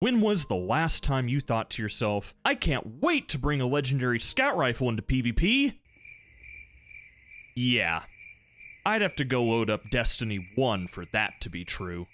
When was the last time you thought to yourself, I can't wait to bring a legendary scout rifle into PvP? Yeah, I'd have to go load up Destiny 1 for that to be true.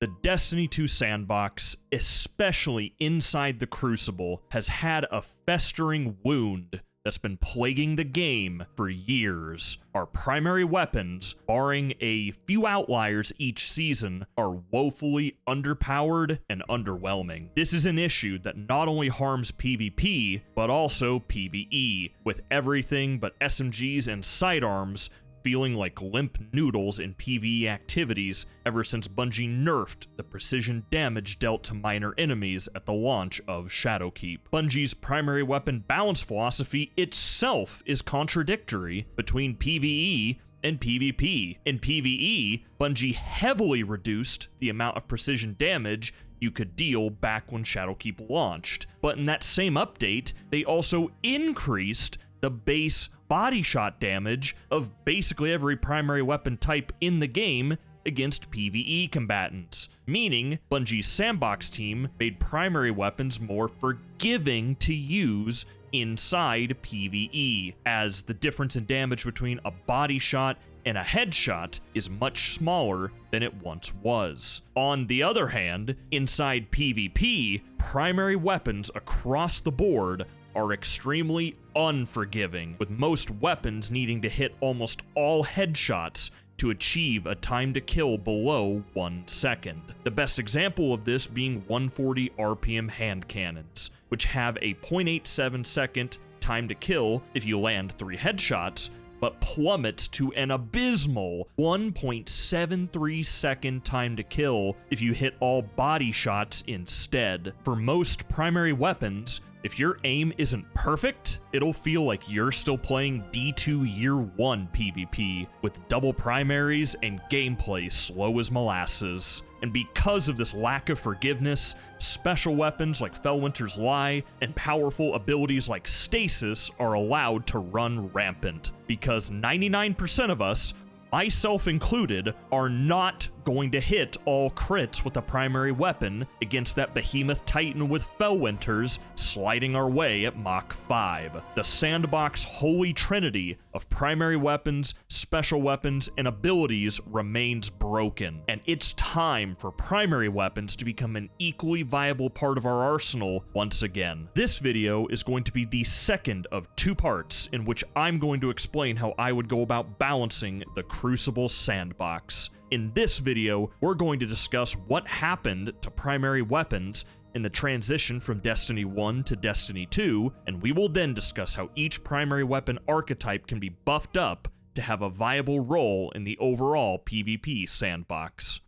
The Destiny 2 sandbox, especially inside the Crucible, has had a festering wound that's been plaguing the game for years. Our primary weapons, barring a few outliers each season, are woefully underpowered and underwhelming. This is an issue that not only harms PvP, but also PvE, with everything but SMGs and sidearms feeling like limp noodles in PvE activities ever since Bungie nerfed the precision damage dealt to minor enemies at the launch of Shadowkeep. Bungie's primary weapon balance philosophy itself is contradictory between PvE and PvP. In PvE, Bungie heavily reduced the amount of precision damage you could deal back when Shadowkeep launched, but in that same update, they also increased the base body shot damage of basically every primary weapon type in the game against PvE combatants, meaning Bungie's Sandbox team made primary weapons more forgiving to use inside PvE, as the difference in damage between a body shot and a headshot is much smaller than it once was. On the other hand, inside PvP, primary weapons across the board are extremely unforgiving, with most weapons needing to hit almost all headshots to achieve a time to kill below 1 second. The best example of this being 140 RPM hand cannons, which have a 0.87 second time to kill if you land 3 headshots, but plummets to an abysmal 1.73 second time to kill if you hit all body shots instead. For most primary weapons, if your aim isn't perfect, it'll feel like you're still playing D2 Year 1 PvP, with double primaries and gameplay slow as molasses. And because of this lack of forgiveness, special weapons like Fellwinter's Lie and powerful abilities like Stasis are allowed to run rampant, because 99% of us, myself included, are not going to hit all crits with a primary weapon against that behemoth titan with Fellwinters sliding our way at Mach 5. The Sandbox holy trinity of primary weapons, special weapons, and abilities remains broken, and it's time for primary weapons to become an equally viable part of our arsenal once again. This video is going to be the second of 2 parts in which I'm going to explain how I would go about balancing the Crucible sandbox. In this video, we're going to discuss what happened to primary weapons in the transition from Destiny 1 to Destiny 2, and we will then discuss how each primary weapon archetype can be buffed up to have a viable role in the overall PvP sandbox.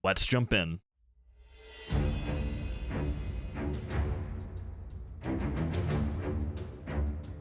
Let's jump in.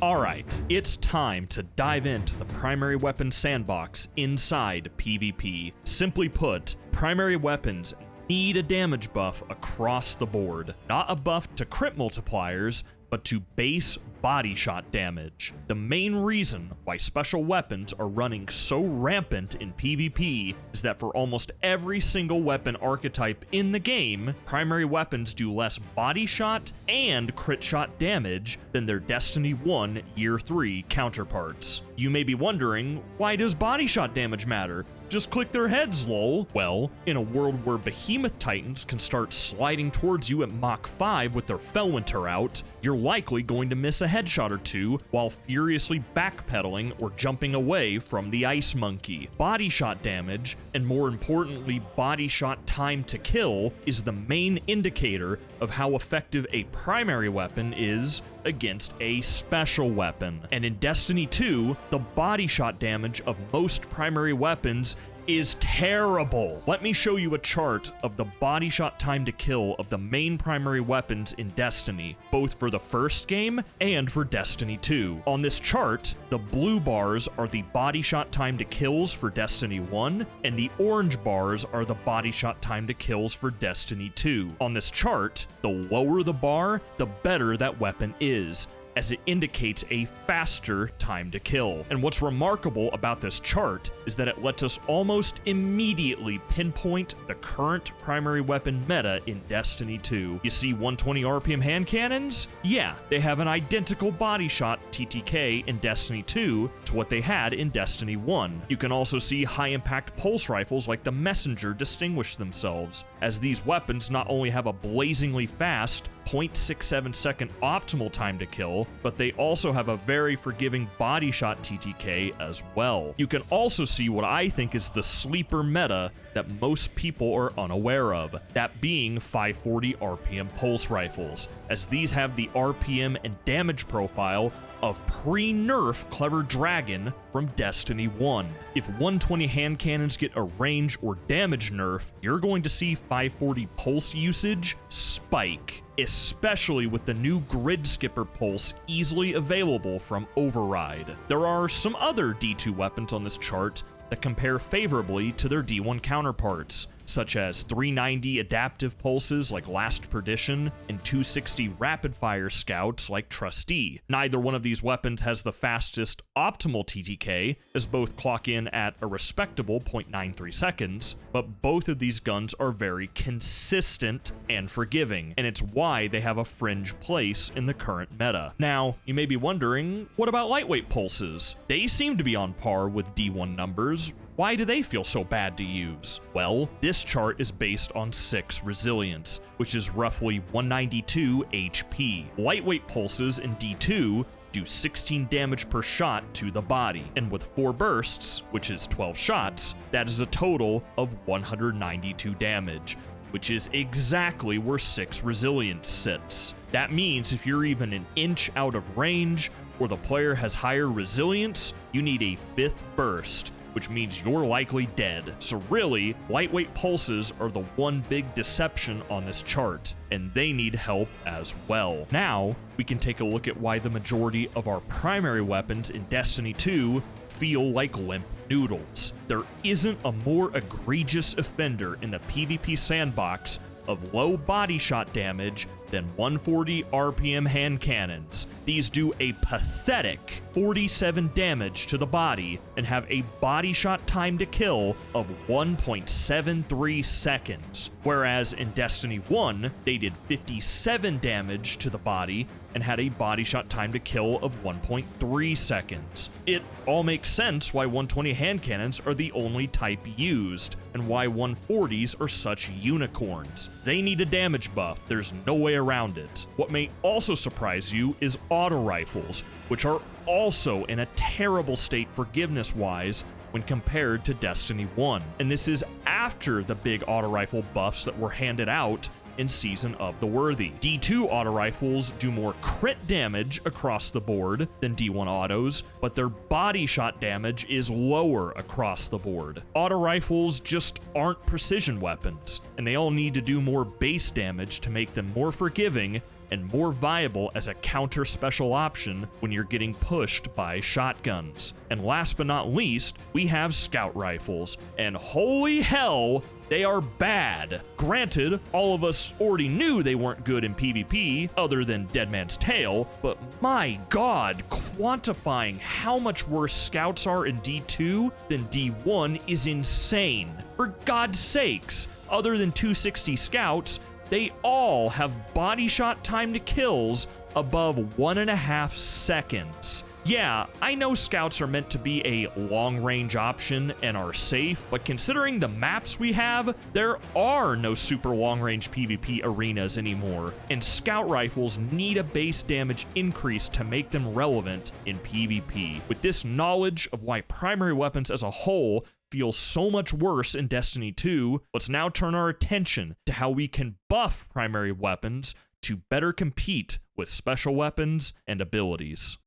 Alright, it's time to dive into the primary weapon sandbox inside PvP. Simply put, primary weapons need a damage buff across the board. Not a buff to crit multipliers, but to base body shot damage. The main reason why special weapons are running so rampant in PvP is that for almost every single weapon archetype in the game, primary weapons do less body shot and crit shot damage than their Destiny 1 Year 3 counterparts. You may be wondering, why does body shot damage matter? Just click their heads, lol. Well, in a world where behemoth titans can start sliding towards you at Mach 5 with their Fellwinter out, you're likely going to miss a headshot or two while furiously backpedaling or jumping away from the ice monkey. Body shot damage, and more importantly body shot time to kill, is the main indicator of how effective a primary weapon is against a special weapon. And in Destiny 2, the body shot damage of most primary weapons is terrible. Let me show you a chart of the body shot time to kill of the main primary weapons in Destiny, both for the first game and for Destiny 2. On this chart, the blue bars are the body shot time to kills for Destiny 1, and the orange bars are the body shot time to kills for Destiny 2. On this chart, the lower the bar, the better that weapon is, as it indicates a faster time to kill. And what's remarkable about this chart is that it lets us almost immediately pinpoint the current primary weapon meta in Destiny 2. You see 120 RPM hand cannons? Yeah, they have an identical body shot TTK in Destiny 2 to what they had in Destiny 1. You can also see high-impact pulse rifles like the Messenger distinguish themselves, as these weapons not only have a blazingly fast 0.67 second optimal time to kill, but they also have a very forgiving body shot TTK as well. You can also see what I think is the sleeper meta that most people are unaware of, that being 540 RPM pulse rifles, as these have the RPM and damage profile of pre-nerf Clever Dragon from Destiny 1. If 120 hand cannons get a range or damage nerf, you're going to see 540 pulse usage spike, especially with the new Grid Skipper pulse easily available from Override. There are some other D2 weapons on this chart that compare favorably to their D1 counterparts, such as 390 adaptive pulses like Last Perdition and 260 rapid-fire scouts like Trustee. Neither one of these weapons has the fastest optimal TTK, as both clock in at a respectable 0.93 seconds, but both of these guns are very consistent and forgiving, and it's why they have a fringe place in the current meta. Now, you may be wondering, what about lightweight pulses? They seem to be on par with D1 numbers. Why do they feel so bad to use? Well, this chart is based on 6 resilience, which is roughly 192 HP. Lightweight pulses in D2 do 16 damage per shot to the body, and with 4 bursts, which is 12 shots, that is a total of 192 damage, which is exactly where 6 resilience sits. That means if you're even an inch out of range, or the player has higher resilience, you need a 5th burst, which means you're likely dead. So really, lightweight pulses are the one big deception on this chart, and they need help as well. Now, we can take a look at why the majority of our primary weapons in Destiny 2 feel like limp noodles. There isn't a more egregious offender in the PvP sandbox of low body shot damage than 140 RPM hand cannons. These do a pathetic 47 damage to the body and have a body shot time to kill of 1.73 seconds, whereas in Destiny 1, they did 57 damage to the body and had a body shot time to kill of 1.3 seconds. It all makes sense why 120 hand cannons are the only type used, and why 140s are such unicorns. They need a damage buff, there's no way around it. What may also surprise you is auto rifles, which are also in a terrible state forgiveness-wise when compared to Destiny 1. And this is after the big auto rifle buffs that were handed out in Season of the Worthy. D2 auto rifles do more crit damage across the board than D1 autos, but their body shot damage is lower across the board. Auto rifles just aren't precision weapons, and they all need to do more base damage to make them more forgiving and more viable as a counter special option when you're getting pushed by shotguns. And last but not least, we have scout rifles, and holy hell, they are bad. Granted, all of us already knew they weren't good in PvP, other than Dead Man's Tale, but my god, quantifying how much worse scouts are in D2 than D1 is insane. For God's sakes, other than 260 scouts, they all have body shot time to kills above 1.5 seconds. Yeah, I know scouts are meant to be a long-range option and are safe, but considering the maps we have, there are no super long-range PvP arenas anymore, and scout rifles need a base damage increase to make them relevant in PvP. With this knowledge of why primary weapons as a whole feel so much worse in Destiny 2, let's now turn our attention to how we can buff primary weapons to better compete with special weapons and abilities.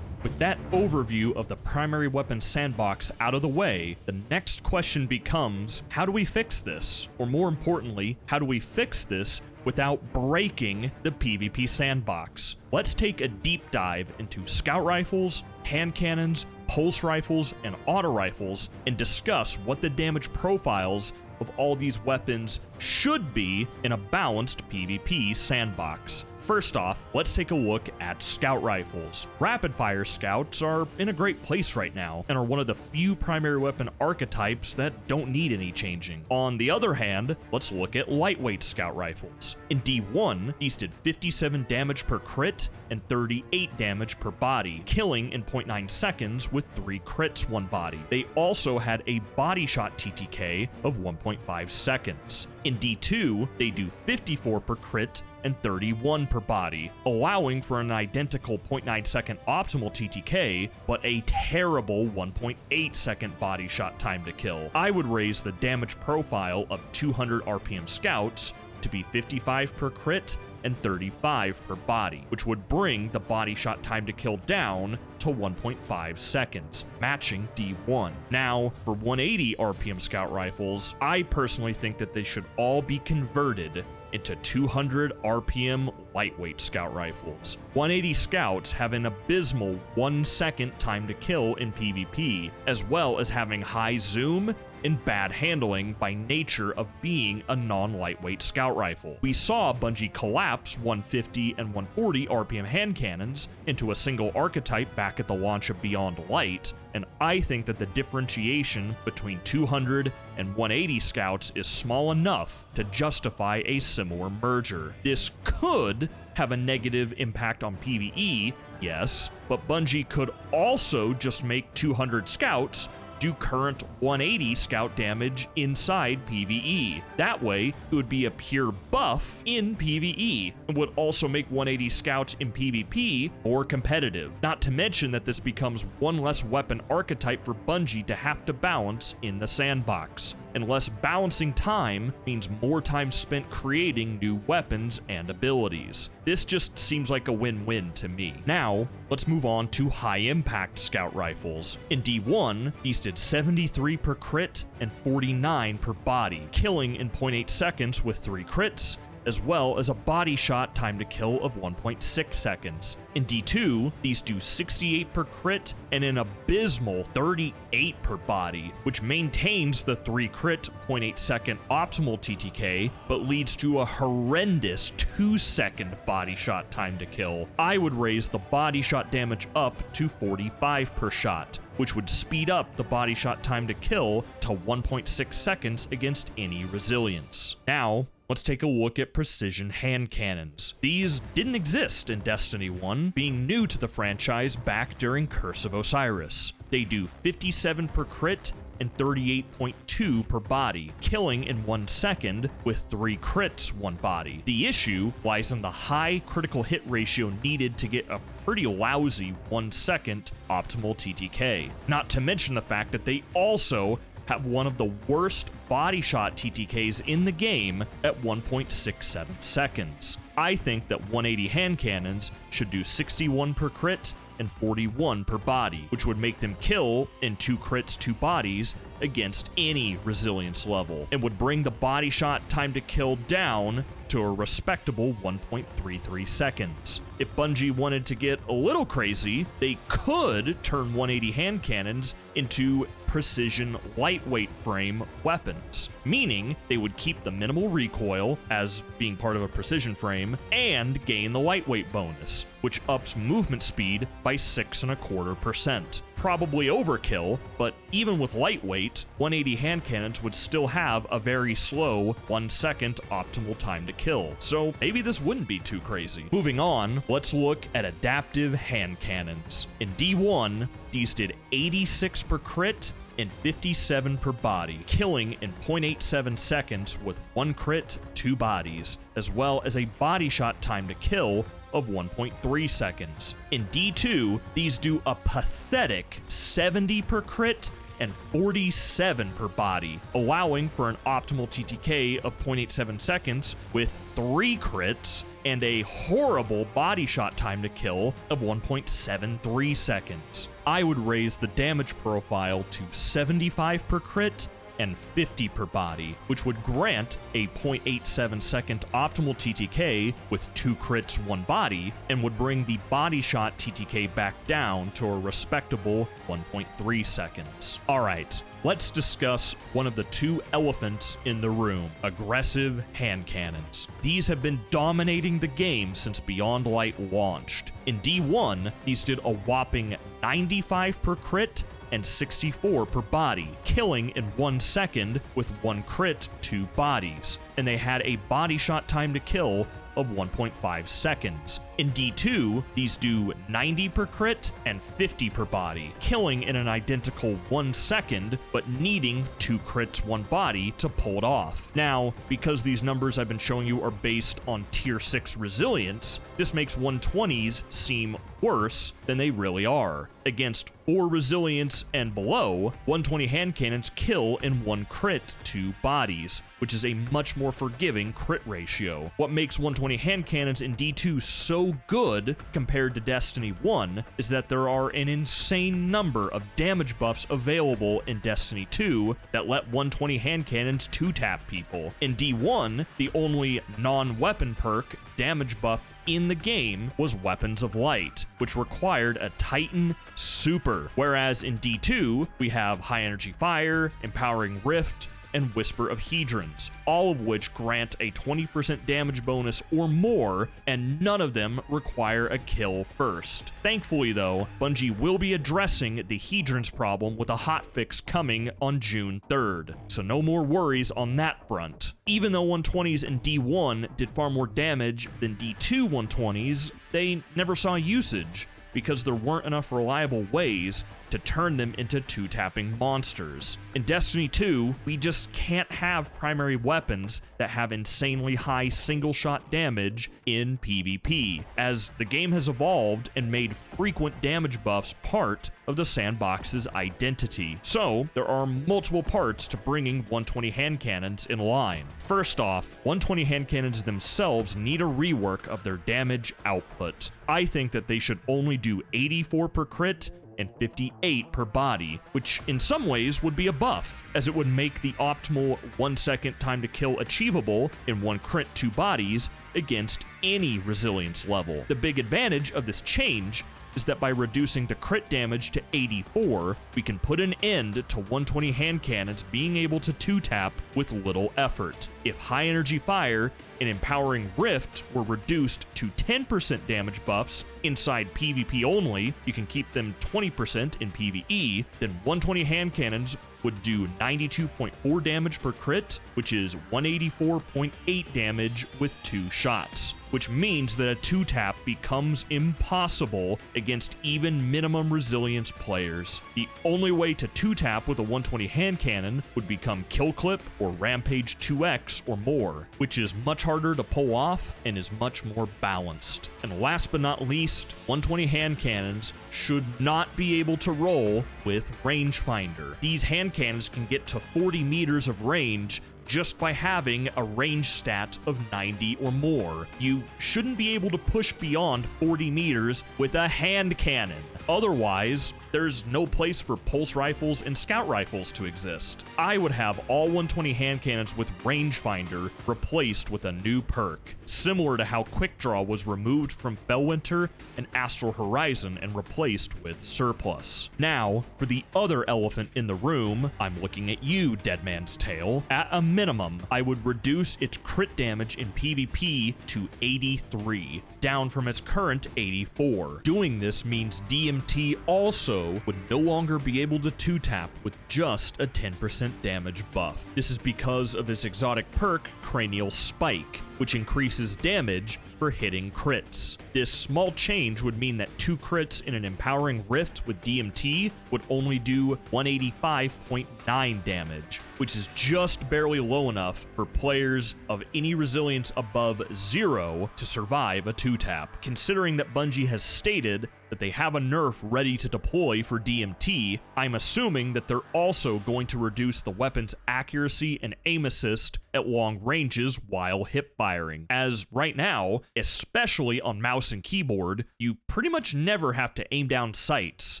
With that overview of the primary weapon sandbox out of the way, the next question becomes, how do we fix this? Or more importantly, how do we fix this without breaking the PvP sandbox? Let's take a deep dive into scout rifles, hand cannons, pulse rifles, and auto rifles, and discuss what the damage profiles of all these weapons should be in a balanced PvP sandbox. First off, let's take a look at scout rifles. Rapid-fire scouts are in a great place right now, and are one of the few primary weapon archetypes that don't need any changing. On the other hand, let's look at lightweight scout rifles. In D1, these did 57 damage per crit and 38 damage per body, killing in 0.9 seconds with 3 crits 1 body. They also had a body shot TTK of 1.5 seconds. In D2, they do 54 per crit and 31 per body, allowing for an identical 0.9 second optimal TTK, but a terrible 1.8 second body shot time to kill. I would raise the damage profile of 200 RPM scouts to be 55 per crit and 35 per body, which would bring the body shot time to kill down to 1.5 seconds, matching D1. Now, for 180 RPM scout rifles, I personally think that they should all be converted into 200 RPM lightweight scout rifles. 180 scouts have an abysmal 1 second time to kill in PvP, as well as having high zoom and bad handling by nature of being a non-lightweight scout rifle. We saw Bungie collapse 150 and 140 RPM hand cannons into a single archetype back at the launch of Beyond Light, and I think that the differentiation between 200 and 180 scouts is small enough to justify a similar merger. This could have a negative impact on PvE, yes, but Bungie could also just make 200 scouts do current 180 scout damage inside PvE. That way, it would be a pure buff in PvE, and would also make 180 scouts in PvP more competitive. Not to mention that this becomes one less weapon archetype for Bungie to have to balance in the sandbox. And less balancing time means more time spent creating new weapons and abilities. This just seems like a win-win to me. Now, let's move on to high-impact scout rifles. In D1, these did 73 per crit and 49 per body, killing in 0.8 seconds with 3 crits, as well as a body shot time to kill of 1.6 seconds. In D2, these do 68 per crit and an abysmal 38 per body, which maintains the 3 crit 0.8 second optimal TTK, but leads to a horrendous 2 second body shot time to kill. I would raise the body shot damage up to 45 per shot, which would speed up the body shot time to kill to 1.6 seconds against any resilience. Now, let's take a look at precision hand cannons. These didn't exist in Destiny 1, being new to the franchise back during Curse of Osiris. They do 57 per crit and 38.2 per body, killing in 1 second with 3 crits 1 body. The issue lies in the high critical hit ratio needed to get a pretty lousy 1 second optimal TTK. Not to mention the fact that they also have one of the worst body shot TTKs in the game at 1.67 seconds. I think that 180 hand cannons should do 61 per crit and 41 per body, which would make them kill in 2 crits 2 bodies against any resilience level, and would bring the body shot time to kill down to a respectable 1.33 seconds. If Bungie wanted to get a little crazy, they could turn 180 hand cannons into precision lightweight frame weapons, meaning they would keep the minimal recoil as being part of a precision frame and gain the lightweight bonus, which ups movement speed by 6.25%. Probably overkill, but even with lightweight, 180 hand cannons would still have a very slow 1 second optimal time to kill, so maybe this wouldn't be too crazy. Moving on, let's look at adaptive hand cannons. In D1, these did 86 per crit and 57 per body, killing in 0.87 seconds with 1 crit, 2 bodies, as well as a body shot time to kill of 1.3 seconds. In D2, these do a pathetic 70 per crit and 47 per body, allowing for an optimal TTK of 0.87 seconds with 3 crits and a horrible body shot time to kill of 1.73 seconds. I would raise the damage profile to 75 per crit and 50 per body, which would grant a 0.87 second optimal TTK with 2 crits, 1 body, and would bring the body shot TTK back down to a respectable 1.3 seconds. Alright, let's discuss one of the 2 elephants in the room, aggressive hand cannons. These have been dominating the game since Beyond Light launched. In D1, these did a whopping 95 per crit and 64 per body, killing in 1 second with 1 crit, 2 bodies, and they had a body shot time to kill of 1.5 seconds. In D2, these do 90 per crit and 50 per body, killing in an identical 1 second, but needing 2 crits, 1 body to pull it off. Now, because these numbers I've been showing you are based on tier 6 resilience, this makes 120s seem worse than they really are. Against 4 resilience and below, 120 hand cannons kill in 1 crit, 2 bodies, which is a much more forgiving crit ratio. What makes 120 hand cannons in D2 so good compared to Destiny 1 is that there are an insane number of damage buffs available in Destiny 2 that let 120 hand cannons 2-tap people. In D1, the only non-weapon perk damage buff in the game was Weapons of Light, which required a Titan Super, whereas in D2, we have High Energy Fire, Empowering Rift, and Whisper of Hedrons, all of which grant a 20% damage bonus or more, and none of them require a kill first. Thankfully though, Bungie will be addressing the Hedrons problem with a hotfix coming on June 3rd, so no more worries on that front. Even though 120s in D1 did far more damage than D2 120s, they never saw usage, because there weren't enough reliable ways to turn them into 2-tapping monsters. In Destiny 2, we just can't have primary weapons that have insanely high single-shot damage in PvP, as the game has evolved and made frequent damage buffs part of the Sandbox's identity. So, there are multiple parts to bringing 120 hand cannons in line. First off, 120 hand cannons themselves need a rework of their damage output. I think that they should only do 84 per crit and 58 per body, which in some ways would be a buff, as it would make the optimal 1 second time to kill achievable in 1 crit, 2 bodies against any resilience level. The big advantage of this change is that by reducing the crit damage to 84, we can put an end to 120 hand cannons being able to 2-tap with little effort. If High Energy Fire and Empowering Rift were reduced to 10% damage buffs inside PvP only, you can keep them 20% in PvE, then 120 hand cannons would do 92.4 damage per crit, which is 184.8 damage with 2 shots, which means that a 2-tap becomes impossible against even minimum resilience players. The only way to 2-tap with a 120 hand cannon would become Kill Clip or Rampage 2x or more, which is much harder to pull off and is much more balanced. And last but not least, 120 hand cannons should not be able to roll with rangefinder. These hand cannons can get to 40 meters of range just by having a range stat of 90 or more. You shouldn't be able to push beyond 40 meters with a hand cannon. Otherwise, there's no place for pulse rifles and scout rifles to exist. I would have all 120 hand cannons with rangefinder replaced with a new perk, similar to how Quick Draw was removed from Fellwinter and Astral Horizon and replaced with Surplus. Now, for the other elephant in the room, I'm looking at you, Dead Man's Tale. At a minimum, I would reduce its crit damage in PvP to 83, down from its current 84. Doing this means DMT also would no longer be able to 2-tap with just a 10% damage buff. This is because of its exotic perk, Cranial Spike, which increases damage for hitting crits. This small change would mean that 2 crits in an Empowering Rift with DMT would only do 185.9 damage, which is just barely low enough for players of any resilience above 0 to survive a 2-tap. Considering that Bungie has stated that they have a nerf ready to deploy for DMT, I'm assuming that they're also going to reduce the weapon's accuracy and aim assist at long ranges while hip firing, as right now, especially on mouse and keyboard, you pretty much never have to aim down sights.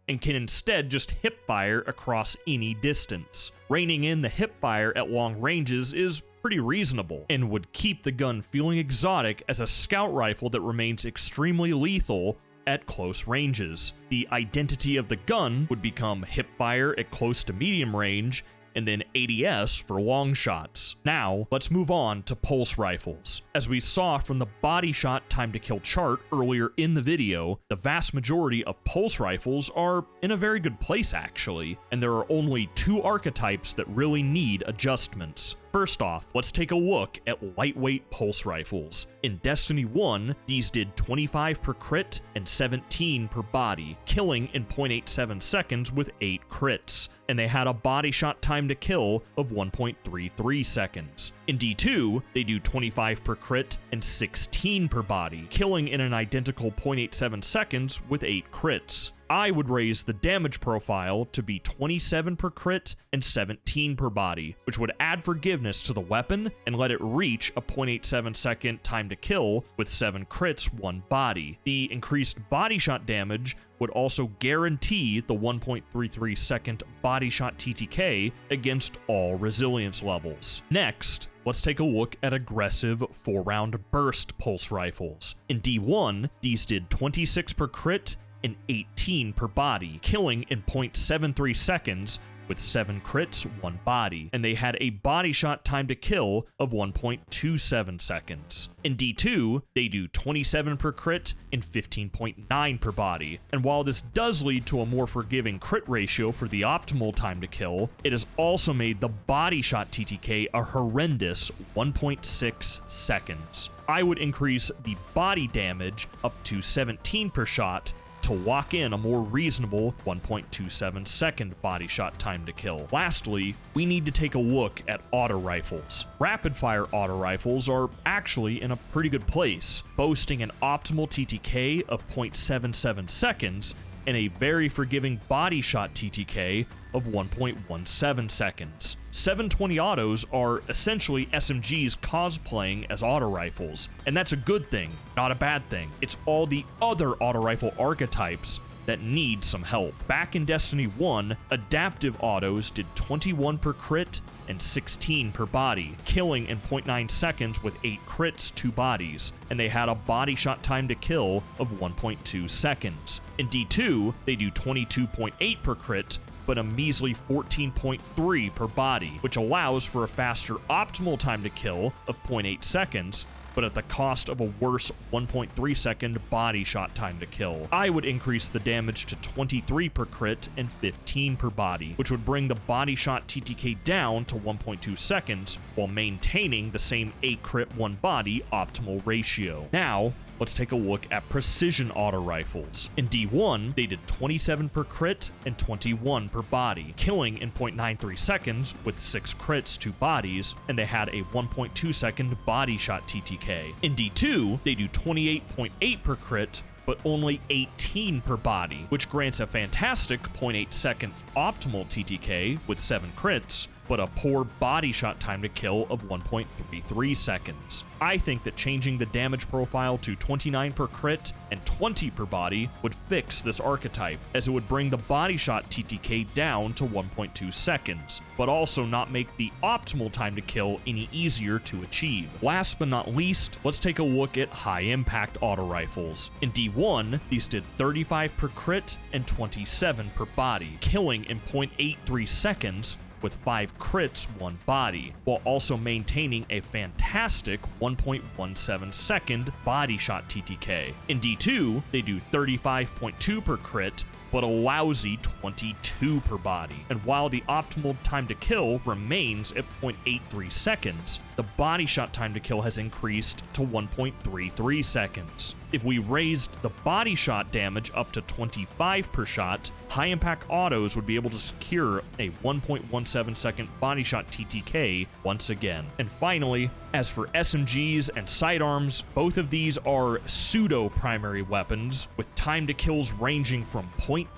and can instead just hip-fire across any distance. Reining in the hip-fire at long ranges is pretty reasonable, and would keep the gun feeling exotic as a scout rifle that remains extremely lethal at close ranges. The identity of the gun would become hip-fire at close to medium range, and then ADS for long shots. Now, let's move on to pulse rifles. As we saw from the body shot time to kill chart earlier in the video, the vast majority of pulse rifles are in a very good place actually, and there are only two archetypes that really need adjustments. First off, let's take a look at lightweight pulse rifles. In Destiny 1, these did 25 per crit and 17 per body, killing in 0.87 seconds with 8 crits, and they had a body shot time to kill of 1.33 seconds. In D2, they do 25 per crit and 16 per body, killing in an identical 0.87 seconds with 8 crits. I would raise the damage profile to be 27 per crit and 17 per body, which would add forgiveness to the weapon and let it reach a 0.87 second time to kill with 7 crits, 1 body. The increased body shot damage would also guarantee the 1.33 second body shot TTK against all resilience levels. Next, let's take a look at aggressive 4-round burst pulse rifles. In D1, these did 26 per crit and 18 per body, killing in 0.73 seconds with 7 crits, 1 body, and they had a body shot time to kill of 1.27 seconds. In D2, they do 27 per crit and 15.9 per body, and while this does lead to a more forgiving crit ratio for the optimal time to kill, it has also made the body shot TTK a horrendous 1.6 seconds. I would increase the body damage up to 17 per shot to lock in a more reasonable 1.27 second body shot time to kill. Lastly, we need to take a look at auto rifles. Rapid fire auto rifles are actually in a pretty good place, boasting an optimal TTK of 0.77 seconds and a very forgiving body shot TTK of 1.17 seconds. 720 autos are essentially SMGs cosplaying as auto rifles, and that's a good thing, not a bad thing. It's all the other auto rifle archetypes that need some help. Back in Destiny 1, adaptive autos did 21 per crit and 16 per body, killing in 0.9 seconds with 8 crits, 2 bodies, and they had a body shot time to kill of 1.2 seconds. In D2, they do 22.8 per crit, but a measly 14.3 per body, which allows for a faster optimal time to kill of 0.8 seconds, but at the cost of a worse 1.3 second body shot time to kill. I would increase the damage to 23 per crit and 15 per body, which would bring the body shot TTK down to 1.2 seconds while maintaining the same 8 crit 1 body optimal ratio. Now, let's take a look at precision auto rifles. In D1, they did 27 per crit and 21 per body, killing in 0.93 seconds with 6 crits, 2 bodies, and they had a 1.2 second body shot TTK. In D2, they do 28.8 per crit, but only 18 per body, which grants a fantastic 0.8 seconds optimal TTK with 7 crits, but a poor body shot time to kill of 1.33 seconds. I think that changing the damage profile to 29 per crit and 20 per body would fix this archetype, as it would bring the body shot TTK down to 1.2 seconds, but also not make the optimal time to kill any easier to achieve. Last but not least, let's take a look at high impact auto rifles. In D1, these did 35 per crit and 27 per body, killing in 0.83 seconds with 5 crits, 1 body, while also maintaining a fantastic 1.17 second body shot TTK. In D2, they do 35.2 per crit, but a lousy 22 per body. And while the optimal time to kill remains at 0.83 seconds, the body shot time to kill has increased to 1.33 seconds. If we raised the body shot damage up to 25 per shot, high impact autos would be able to secure a 1.17 second body shot TTK once again. And finally, as for SMGs and sidearms, both of these are pseudo primary weapons with time to kills ranging from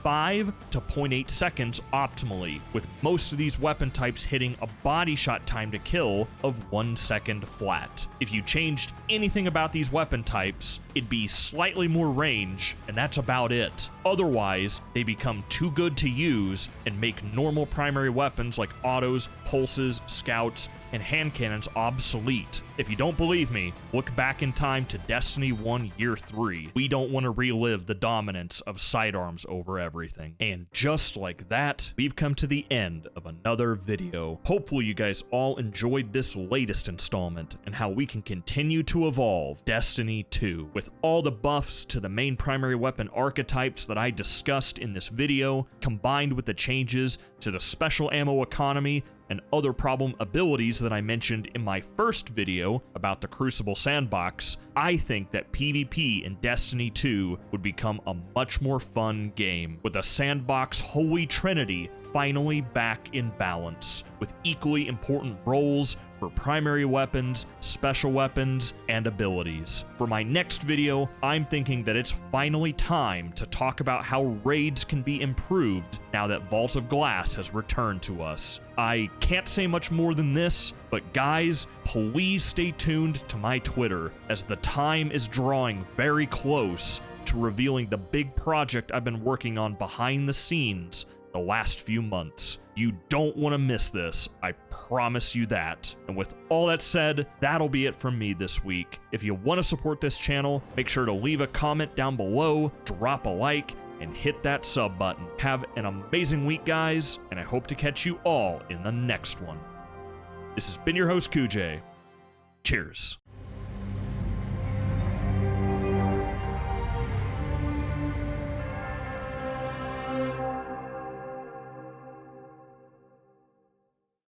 0.5 to 0.8 seconds optimally, with most of these weapon types hitting a body shot time to kill of 1 second flat. If you changed anything about these weapon types, it'd be slightly more range, and that's about it. Otherwise, they become too good to use and make normal primary weapons like autos, pulses, scouts, and hand cannons obsolete. If you don't believe me, look back in time to Destiny 1 Year 3. We don't want to relive the dominance of sidearms over everything. And just like that, we've come to the end of another video. Hopefully you guys all enjoyed this latest installment and how we can continue to evolve Destiny 2 with all the buffs to the main primary weapon archetypes that I discussed in this video, combined with the changes to the special ammo economy and other problem abilities that I mentioned in my first video about the Crucible Sandbox. I think that PvP in Destiny 2 would become a much more fun game, with the Sandbox Holy Trinity finally back in balance, with equally important roles for primary weapons, special weapons, and abilities. For my next video, I'm thinking that it's finally time to talk about how raids can be improved now that Vault of Glass has returned to us. I can't say much more than this, but guys, please stay tuned to my Twitter, as the time is drawing very close to revealing the big project I've been working on behind the scenes the last few months. You don't want to miss this, I promise you that. And with all that said, that'll be it from me this week. If you want to support this channel, make sure to leave a comment down below, drop a like, and hit that sub button. Have an amazing week, guys, and I hope to catch you all in the next one. This has been your host, Kuj. Cheers.